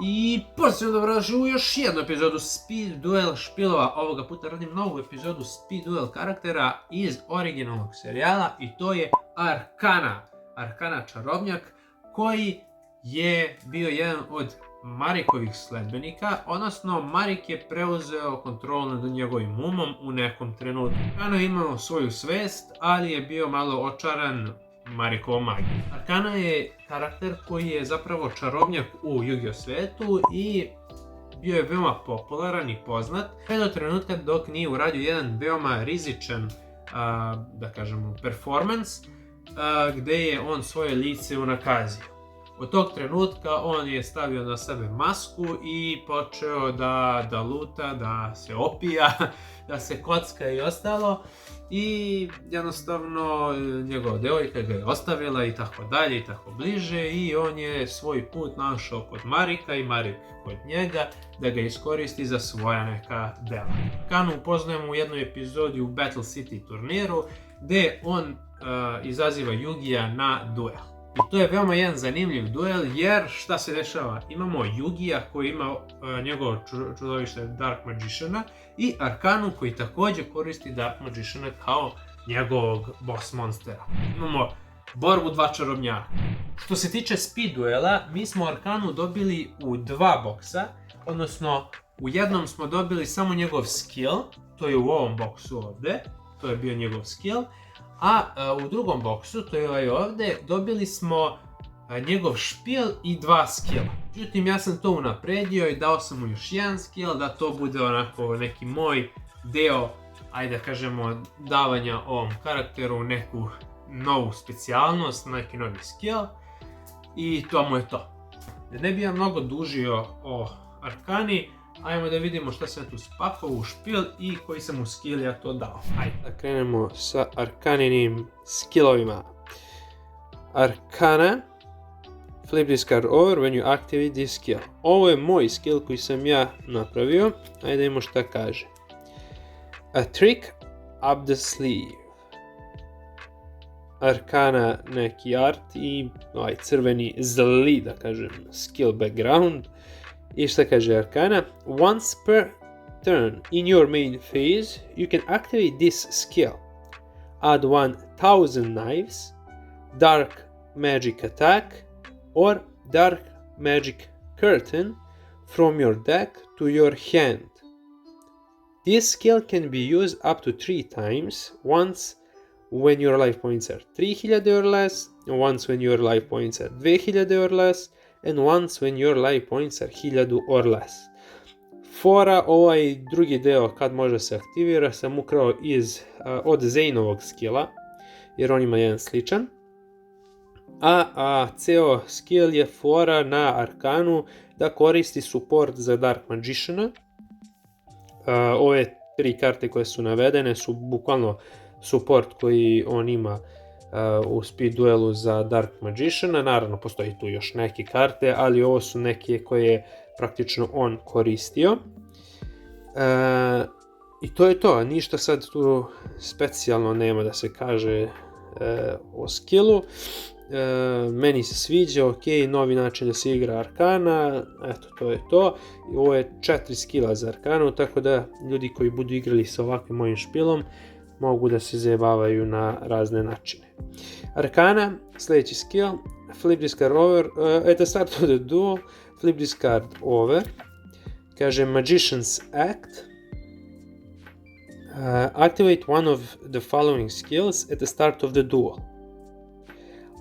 I pozitivno dobrodošli u još jednu epizodu Speed Duel špilova. Ovoga puta radim novu epizodu Speed Duel karaktera iz originalnog serijala i to je Arkana. Arkana čarobnjak koji je bio jedan od Marikovih sledbenika, odnosno Marik je preuzeo kontrolu nad njegovim umom u nekom trenutku. Arkana je imao svoju svest, ali je bio malo očaran Marikovom magijom. Arkana je karakter koji je zapravo čarobnjak u Yu-Gi-Oh svetu i bio je veoma popularan i poznat sve do trenutka dok nije uradio jedan veoma rizičan, da kažemo, performans gde je on svoje lice unakazio. Od tog trenutka on je stavio na sebe masku i počeo da luta, da se opija, da se kocka i ostalo. I jednostavno njegova devojka ga je ostavila i tako dalje i tako bliže i on je svoj put našao kod Marika i Marik kod njega da ga iskoristi za svoja neka dela. Arkanu upoznajemo u jednoj epizodi u Battle City turniru gde on izaziva Yugija na duel. I to je veoma jedan zanimljiv duel jer šta se dešava? Imamo Yugija koji ima njegovo čudovište Dark Magiciana i Arkanu koji također koristi Dark Magiciana kao njegovog boss monstera. Imamo borbu dva čarobnjaka. Što se tiče speed duela, mi smo Arkanu dobili u dva boksa, odnosno u jednom smo dobili samo njegov skill, to je u ovom boksu ovde, to je bio njegov skill, a u drugom boksu, to je ovaj ovde, dobili smo njegov špil i dva skilla. Međutim, ja sam to unapredio i dao sam mu još jedan skill, da to bude onako neki moj deo, ajde da kažemo, davanja ovom karakteru neku novu specijalnost, neki novi skill. I to mu je to. Da ne bi ja mnogo dužio o Arkani, ajmo da vidimo šta sam tu spakao u špil i koji sam mu skill ja to dao. Ajde. Da krenemo sa Arkaninim skillovima. Arkana. Flip this card over when you activate this skill. Ovo je moj skill koji sam ja napravio. Ajde da vidimo šta kaže. A trick up the sleeve. Arkana neki art i ovaj crveni zli, da kažem, skill background. I šta kaže Arkana? Once per turn in your main phase, you can activate this skill. Add 1000 knives, dark magic attack, or dark magic curtain from your deck to your hand. This skill can be used up to 3 times, once when your life points are 3000 or less, once when your life points are 2000 or less, and once when your life points are 1000 or less. Fora, ovaj drugi deo kad može se aktivira sam ukrao od Zainovog skilla, jer on ima jedan sličan. A ceo skill je fora na Arkanu da koristi support za Dark Magiciana. Ove tri karte koje su navedene su bukvalno support koji on ima u speed duelu za Dark Magiciana. Naravno postoji tu još neke karte, ali ovo su neke koje je praktično on koristio. I to je to, ništa sad tu specijalno nema da se kaže o skillu. Meni se sviđa, ok, novi način da se igra Arkana, eto, to je to. I ovo je 4 skilla za Arkanu, tako da ljudi koji budu igrali sa ovakvim mojim špilom mogu da se zajebavaju na razne načine. Arkana, sljedeći skill, flip this card over, at the start of the duel, flip this card over, kaže Magician's Act, activate one of the following skills at the start of the duel.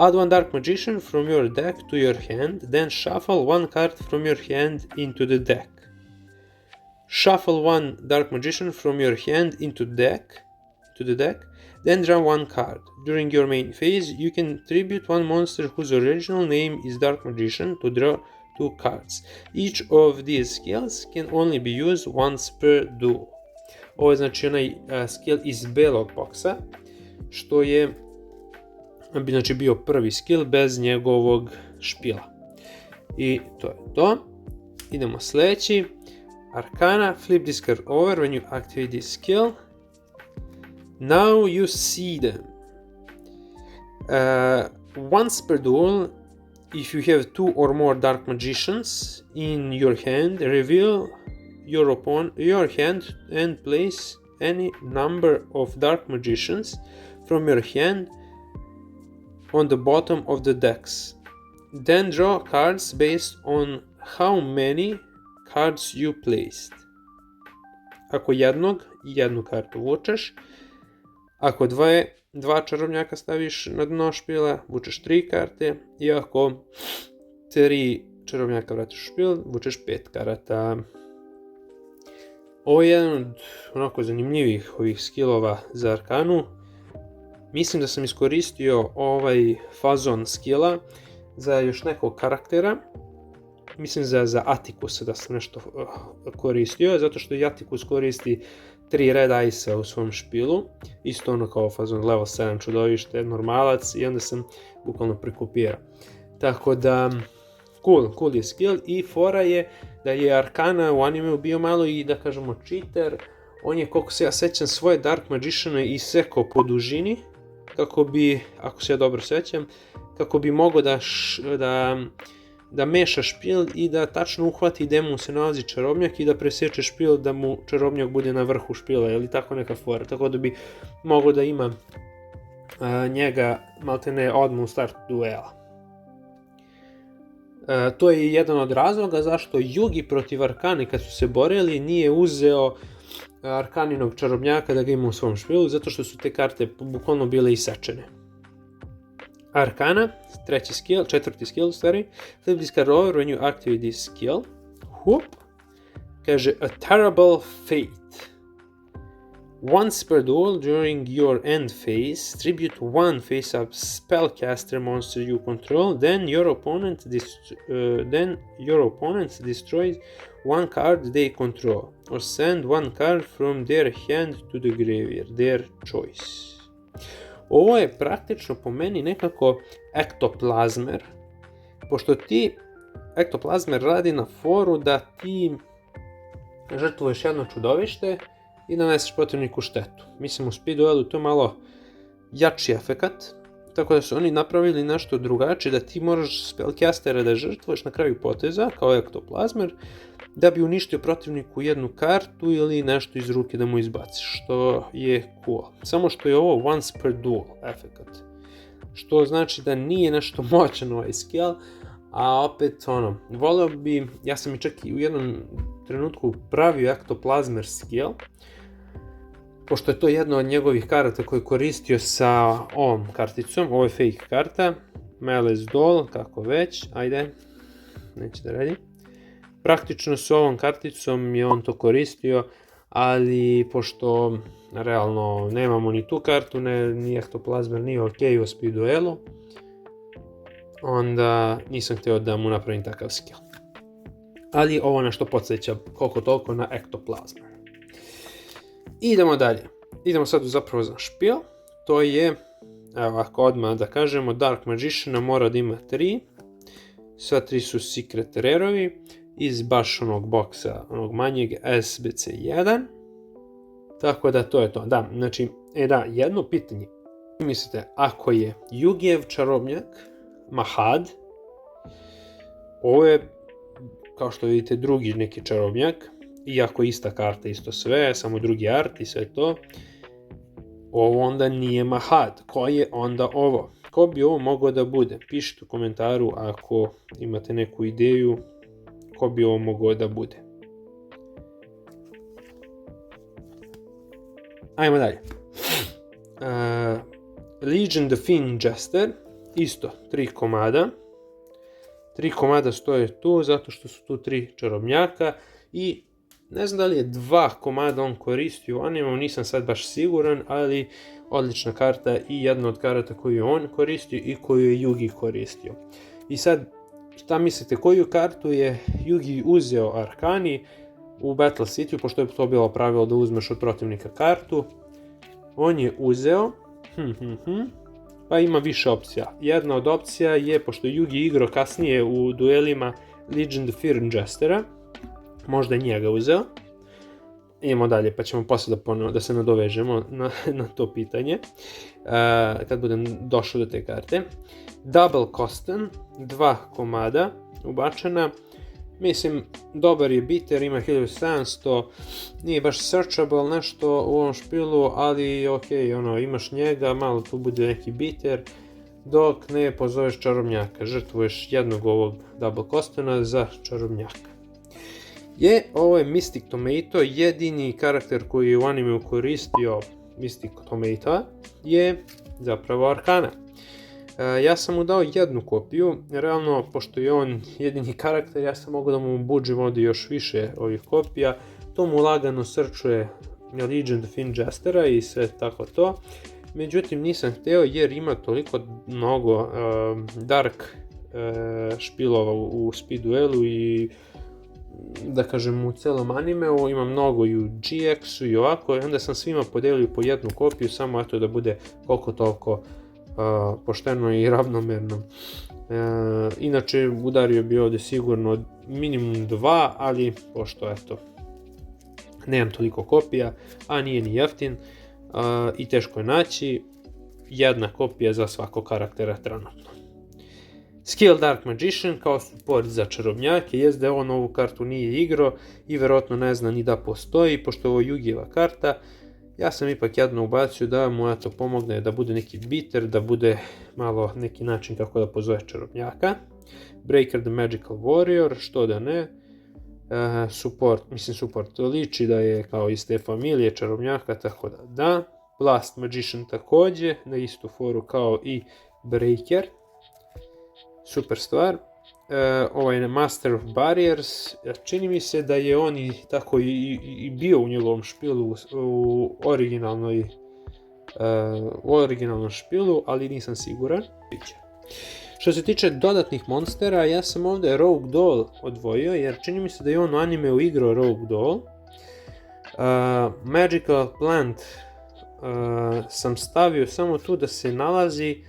Add one Dark Magician from your deck to your hand, then shuffle one card from your hand into the deck. Shuffle one Dark Magician from your hand into the deck, then draw one card. During your main phase, you can tribute one monster whose original name is Dark Magician to draw 2 cards. Each of these skills can only be used once per duel. Ovo je znači onaj skill iz belog boksa, što je znači bio prvi skill bez njegovog špila. I to je to. Idemo sljedeći. Arkana, flip this card over when you activate this skill. Now you see them. Once per duel, If you have 2 or more Dark Magicians in your hand, reveal your hand and place any number of Dark Magicians from your hand on the bottom of the decks. Then draw cards based on how many cards you placed. Ako jednu kartu vučeš. Ako dva čarobnjaka staviš na dno špila, vučeš 3 karte. I ako 3 čarobnjaka vratiš u špil, vučeš 5 karata. Ovo je jedan od onako zanimljivih ovih skillova za Arkanu. Mislim da sam iskoristio ovaj fazon skilla za još nekog karaktera. Mislim za Atticusa da sam nešto koristio, zato što i Atticus koristi 3 red ice u svom špilu. Isto ono kao fazon level 7 čudovište, normalac, i onda sam bukvalno prekopirao. Tako da, cool je skill, i fora je da je Arkana u animeu bio malo i da kažemo cheater. On je, koliko se ja sećam, svoje Dark Magiciane isekao po dužini, kako bi, ako se ja dobro sećam, kako bi mogao da meša špil i da tačno uhvati gde mu se nalazi čarobnjak i da preseče špil da mu čarobnjak bude na vrhu špila, ili tako neka fora, tako da bi mogao da ima njega maltene odmah u startu duela. To je jedan od razloga zašto Yugi protiv Arkane kad su se borili nije uzeo Arkaninog čarobnjaka da ga ima u svom špilu, zato što su te karte bukvalno bile isečene. Arkana, četvrti skill, flip this card over when you activate this skill. Kaže, a terrible fate. Once per duel during your end phase, tribute 1 face-up spellcaster monster you control, then your opponent destroys 1 card they control, or send 1 card from their hand to the graveyard, their choice. Ovo je praktično po meni nekako ektoplazmer, pošto ti ektoplazmer radi na foru da ti žrtvuješ jedno čudovište i naneseš protivniku štetu. Mislim, u speed duelu to je malo jači efekat, tako da su oni napravili nešto drugačije, da ti moraš spellcastera da žrtvuješ na kraju poteza, kao ektoplazmer, da bi uništio protivniku jednu kartu ili nešto iz ruke da mu izbaciš, što je cool. Samo što je ovo once per duel efekat, što znači da nije nešto moćan ovaj skill, a opet voleo bi, ja sam i čak i u jednom trenutku pravio ektoplazmer skill, pošto je to jedna od njegovih karata koju je koristio sa ovom karticom, ovo je fake karta, Malice Doll, kako već, ajde, neće da radi. Praktično s ovom karticom je on to koristio, ali pošto realno nemamo ni tu kartu, ni ektoplazmer nije ok u speed duelu, onda nisam htio da mu napravim takav skill. Ali ovo nešto podsjeća koliko toliko na ektoplazmer. Idemo dalje. Idemo sad zapravo za špil. To je, evo ako odmah da kažemo, Dark Magiciana mora da ima 3. Sva 3 su secret rareovi iz baš onog boksa, onog manjeg SBC1. Tako da to je to. Da, znači, jedno pitanje. Mislite, ako je Yugijev čarobnjak Mahad, ovo je, kao što vidite, drugi neki čarobnjak, iako ista karta, isto sve, samo drugi art i sve to, ovo onda nije Mahad. Ko je onda ovo? Ko bi ovo mogao da bude? Pišite u komentaru ako imate neku ideju ko bi ovo mogao da bude. Ajmo dalje. Legion the Fiend Jester, isto 3 komada. 3 komada stoje tu zato što su tu 3 čarobnjaka i ne znam da li je 2 komada on koristio u animu, nisam sad baš siguran, ali odlična karta i jedna od karata koju je on koristio i koju je Yugi koristio. I sad, šta mislite, koju kartu je Yugi uzeo Arkani u Battle City, pošto je to bilo pravilo da uzmeš od protivnika kartu? On je uzeo, pa ima više opcija. Jedna od opcija je, pošto je Yugi igrao kasnije u duelima Legion the Fiend Jestera, možda je njega uzeo. idemo dalje, pa ćemo posle da se nadovežemo na to pitanje, kad budem došao do te karte. Double Kosten, 2 komada ubačena. Mislim, dobar je biter, ima 1700, nije baš searchable nešto u ovom špilu, ali ok, imaš njega, malo tu bude neki biter, dok ne pozoveš čarobnjaka, žrtvuješ jednog ovog Double Kostena za čarobnjaka. Ovo je Mystic Tomato, jedini karakter koji je u animeu koristio Mystic Tomato je zapravo Arkana. Ja sam mu dao jednu kopiju, realno, pošto je on jedini karakter, ja sam mogao da mu budžim ovdje još više ovih kopija, to mu lagano searchuje Legend of Ingestera i sve tako to, međutim nisam hteo jer ima toliko mnogo dark špilova u speed duelu i da kažem u celom animeu, ima mnogo i u GX-u i ovako, i onda sam svima podelio po jednu kopiju, samo eto da bude koliko toliko pošteno i ravnomerno. Inače udario bi ovdje sigurno minimum 2, ali pošto eto nemam toliko kopija, a nije ni jeftin i teško je naći, jedna kopija za svakog karaktera trenutno. Skill Dark Magician kao support za čarobnjake, jest da on ovu kartu nije igrao i verovatno ne zna ni da postoji, pošto je ovo Yugijeva karta. Ja sam ipak jedno ubacio da mu eto pomogne da bude neki biter, da bude malo neki način kako da pozove čarobnjaka. Breaker the Magical Warrior, što da ne. Support liči da je kao iz te familije čarobnjaka, tako da. Blast Magician također, na istu foru kao i Breaker. Super stvar. Ovaj je Master of Barriers, čini mi se da je on i tako i bio u njegovom špilu u originalnom špilu, ali nisam siguran. Što se tiče dodatnih monstera, ja sam ovdje Rogue Doll odvojio, jer čini mi se da je on u animeu igrao Rogue Doll. Magical Plant sam stavio samo tu da se nalazi,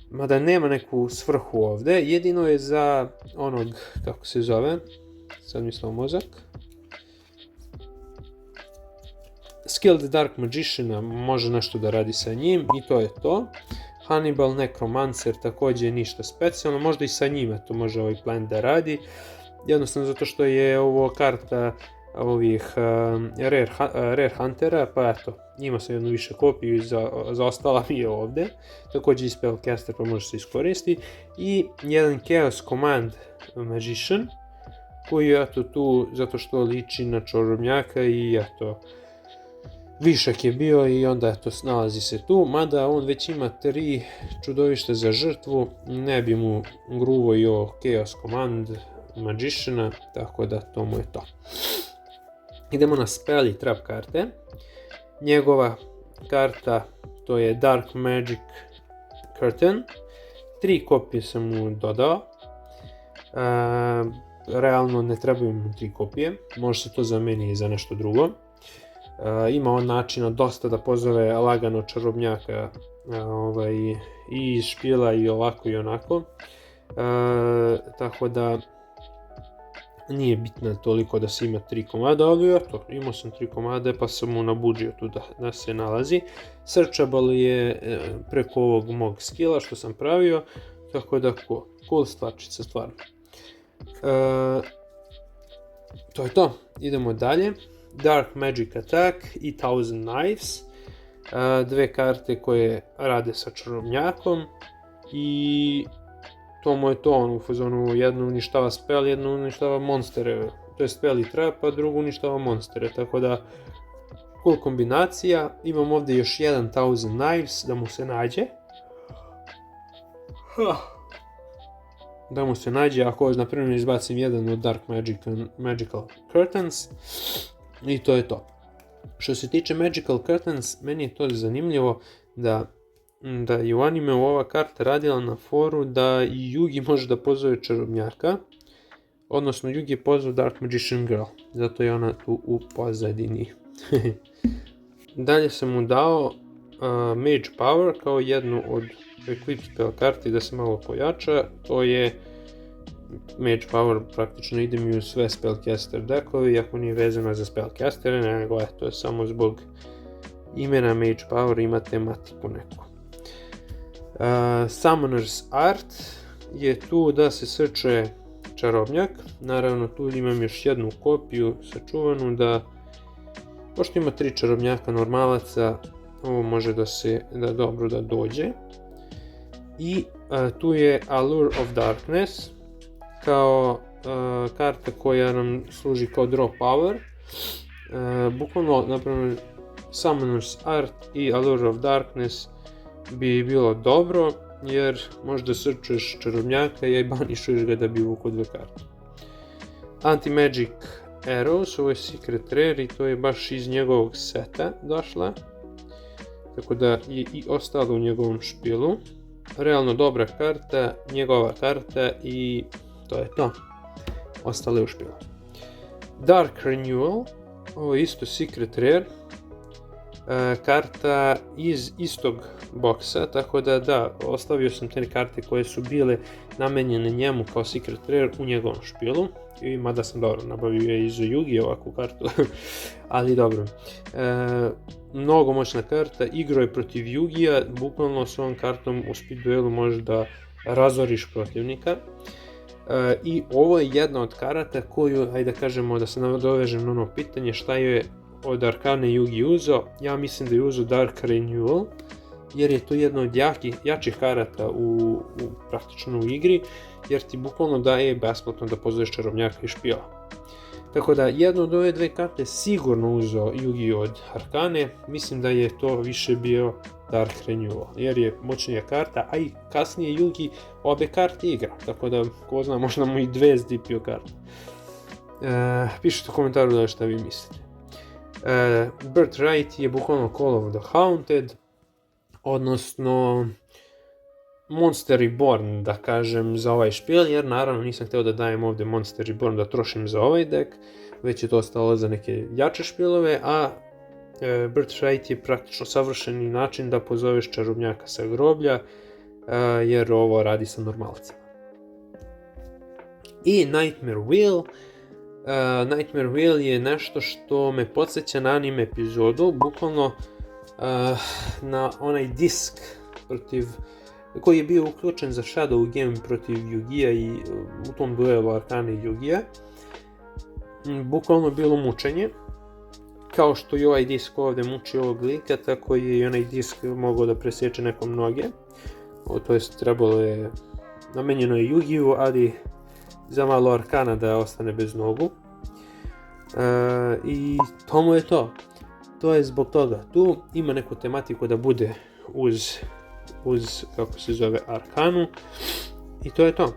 mada nema neku svrhu ovdje, jedino je za onog, kako se zove, sad mi stao mozak, Skilled Dark Magician može nešto da radi sa njim i to je to. Hannibal Necromancer također ništa specijalno, možda i sa njima to može ovaj plan da radi, jednostavno zato što je ovo karta ovih Rare Huntera, pa eto, ima sam jednu više kopiju i za ostala mi je ovdje, također i Spellcaster pa može se iskoristiti, i jedan Chaos Command Magician, koji je eto tu zato što liči na čarobnjaka i eto, višak je bio i onda eto nalazi se tu, mada on već ima 3 čudovišta za žrtvu, ne bi mu gruvo i ovo Chaos Command Magiciana, tako da to mu je to. Idemo na spell i trap karte. Njegova karta to je Dark Magic Curtain. 3 kopije sam mu dodao. Realno ne trebaju mu 3 kopije, može se to zameniti za nešto drugo. Ima on načina dosta da pozove lagano čarobnjaka i iz špila i ovako i onako. Tako da nije bitno toliko da se ima 3 komada, ali eto, imao sam 3 komade pa sam mu nabuđio tu da se nalazi. Searchable je preko ovog mog skilla što sam pravio, tako da cool stvarčica stvarno. To je to, idemo dalje. Dark Magic Attack i Thousand Knives, 2 karte koje rade sa čarobnjakom i to mu je to, on u fazonu jednu uništava spell, jednu uništava monstere, to je spell i trap, a drugu uništava monstere, tako da cool kombinacija. Imam ovdje još jedan Thousand Knives da mu se nađe. Ako na primjer izbacim jedan od Dark Magical Curtains i to je to. Što se tiče Magical Curtains, meni je to zanimljivo da je u animeu ova karta radila na foru da i Yugi može da pozove čarobnjaka, odnosno Yugi je pozvao Dark Magician Girl, zato je ona tu u pozadini. Dalje sam mu dao Mage Power kao jednu od Equip spell karti da se malo pojača, to je Mage Power praktično ide mi u sve Spellcaster dekovi, iako nije vezano za Spellcastere, nego to je samo zbog imena Mage Power, ima tematiku neku. Summoner's Art je tu da se srče čarobnjak, naravno tu imam još jednu kopiju sačuvanu da, pošto ima 3 čarobnjaka normalaca, ovo može da dobro da dođe. I tu je Allure of Darkness, kao karta koja nam služi kao draw power. Bukvalno, napravno, Summoner's Art i Allure of Darkness bi bilo dobro, jer možda srčeš čarobnjaka i banišuješ ga da bi uvukao 2 karte. Anti-Magic Arrows, ovo je Secret Rare i to je baš iz njegovog seta došla, tako da je i ostalo u njegovom špilu. Realno dobra karta, njegova karta i to je to. Ostale u špilu. Dark Renewal, ovo je isto Secret Rare, karta iz istog boksa, tako da, ostavio sam te karte koje su bile namenjene njemu kao Secret Rare u njegovom špilu, i mada sam dobro nabavio je iz Yu-Gi ovakvu kartu, ali dobro. Mnogo moćna karta, igro je protiv Yu-Gi-a, bukvalno s ovom kartom u speed duelu možeš da razoriš protivnika. I ovo je jedna od karata koju, ajde da kažemo, da se nadovežem na ono pitanje šta je od Arkane Yugi uzeo. Ja mislim da je uzeo Dark Renewal, jer je to jedna od jačih karata praktično u igri, jer ti bukvalno daje besplatno da pozoveš čarobnjaka iz špila. Tako da jedno od ove 2 karte sigurno uzeo Yugi od Arkane, mislim da je to više bio Dark Renewal, jer je moćnija karta, a i kasnije Yugi obe karte igra, tako da ko zna, možda mu i 2 zdipio karte. Pišite u komentaru da šta vi mislite. Birthright je bukvalno Call of the Haunted, odnosno Monster Reborn, da kažem, za ovaj špil, jer naravno nisam htio da dajem ovdje Monster Reborn da trošim za ovaj dek, već je to ostalo za neke jače špilove, a Birthright je praktično savršeni način da pozoveš čarobnjaka sa groblja, jer ovo radi sa normalcima. I Nightmare Wheel. Nightmare Wheel je nešto što me podsjeća na anime epizodu, bukvalno na onaj disk koji je bio uključen za Shadow Game protiv Yu-Gi-a i u tom duelu Arkane i Yu-Gi-a. Bukvalno bilo mučenje, kao što i ovaj disk ovdje muči ovog lika, tako je i onaj disk mogao da presječe nekom noge, to jest trebalo je, namenjeno je Yu-Gi-u, ali za malo Arkana da ostane bez nogu. I tomu je to. To je zbog toga. Tu ima neku tematiku da bude uz kako se zove, Arkanu. I to je to.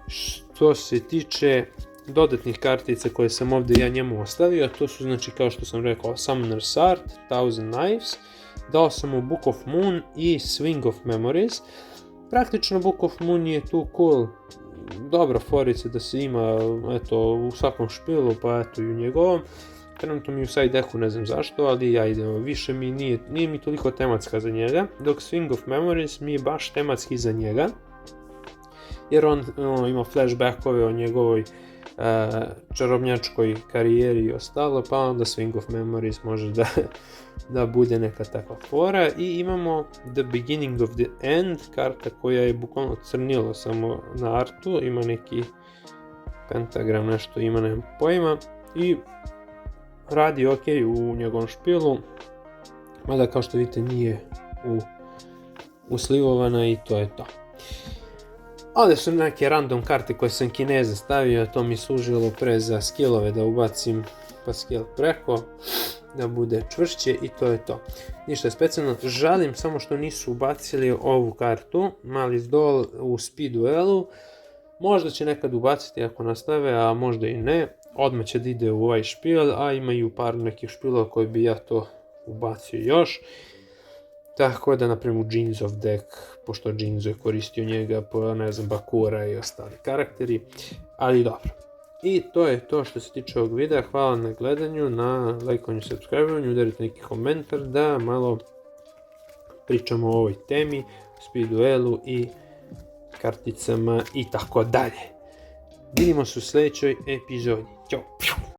Što se tiče dodatnih kartica koje sam ovdje ja njemu ostavio, to su, znači, kao što sam rekao, Summoner's Art, Thousand Knives, dao sam mu Book of Moon i Swing of Memories. Praktično Book of Moon je tu cool, dobra forica da se ima, eto, u svakom špilu, pa eto i u njegovom. Trenutno mi u side decku, ne znam zašto, ali ja idem, više mi nije mi toliko tematska za njega, dok Swing of Memories mi je baš tematski za njega, jer on ima flashbackove o njegovoj čarobnjačkoj karijeri i ostalo, pa onda Swing of Memories može da bude neka takva fora. I imamo The Beginning of the End, karta koja je bukvalno crnilo samo na artu, ima neki pentagram, nešto ima, nemam pojma, i radi ok u njegovom špilu, mada kao što vidite nije uslivovana i to je to. Ovdje su neke random karte koje sam Kineze stavio, to mi služilo pre za skillove da ubacim pa skill preko, da bude čvršće i to je to. Ništa specijalno, žalim samo što nisu ubacili ovu kartu, Malice Doll u speed duelu, možda će nekad ubaciti ako nastave, a možda i ne, odmah će da ide u ovaj špil, a imaju par nekih špilova koji bi ja to ubacio još. Tako da, naprimjer, u Jeansov deck, pošto Jeansu je koristio njega, po, ne znam, Bakura i ostali karakteri, ali dobro. I to je to što se tiče ovog videa, hvala na gledanju, na lajkovanju, subscribe-ovanju, udarite neki komentar da malo pričamo o ovoj temi, speed duelu i karticama i tako dalje. Vidimo se u sljedećoj epizodi. Ćao!